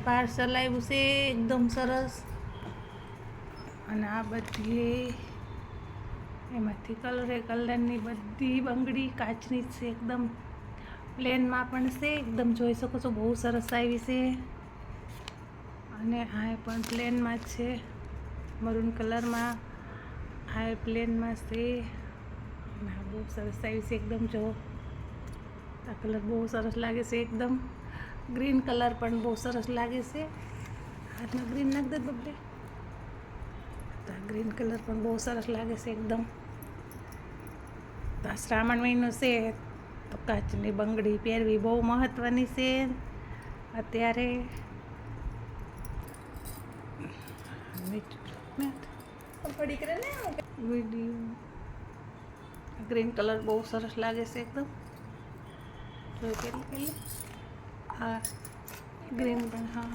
Parcel આવ્યું છે એકદમ સરસ. અને આ બધી એમાંથી કલરની બધી બંગડી કાચની જ છે, એકદમ પ્લેનમાં પણ છે, એકદમ જોઈ શકો છો બહુ સરસ આવી છે. અને આ પણ પ્લેનમાં જ છે, મરૂન કલરમાં. આ પ્લેનમાં છે અને આ બહુ સરસ આવી છે એકદમ. જો આ કલર બહુ સરસ લાગે છે એકદમ. ગ્રીન કલર પણ બહુ સરસ લાગે છે. હાથમાં ગ્રીન નાખ દે બબલે. તો આ ગ્રીન કલર પણ બહુ સરસ લાગે છે એકદમ. તો આ શ્રાવણ મહિનો છે તો કાચની બંગડી પહેરવી બહુ મહત્ત્વની છે અત્યારે. ગ્રીન કલર બહુ સરસ લાગે છે એકદમ. હા ગ્રીન પણ હા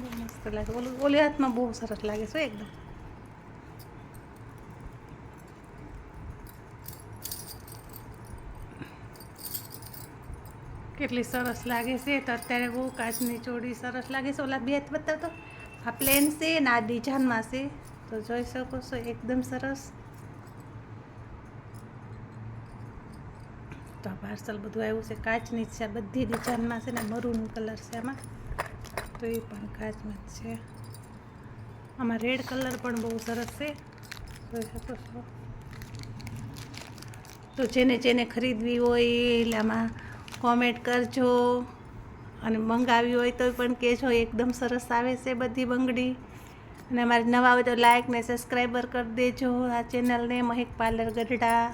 બહુ મસ્ત લાગે. ઓલી હાથમાં બહુ સરસ લાગે છે એકદમ. કેટલી સરસ લાગે છે. તો અત્યારે બહુ કાચની ચોળી સરસ લાગે છે. ઓલા બે હાથ બતાવતો. આ પ્લેન છે ને આ ડિઝાઇનમાં છે, તો જોઈ શકો છો એકદમ સરસ. તો આ પાર્સલ બધું આવ્યું છે કાચની જ છે. આ બધી ડિઝાઇનમાં છે ને મરૂન કલર છે આમાં, તો એ પણ કાચમાં જ છે. આમાં રેડ કલર પણ બહુ સરસ છે, જોઈ શકો છો. તો જેને ખરીદવી હોય એટલે આમાં કોમેન્ટ કરજો. અને મંગાવી હોય તો પણ કહેજો. એકદમ સરસ આવે છે બધી બંગડી. અને અમારે નવા હોય તો લાઈક ને સબસ્ક્રાઈબર કરી દેજો આ ચેનલને, મહેક પાર્લર ગઢડા.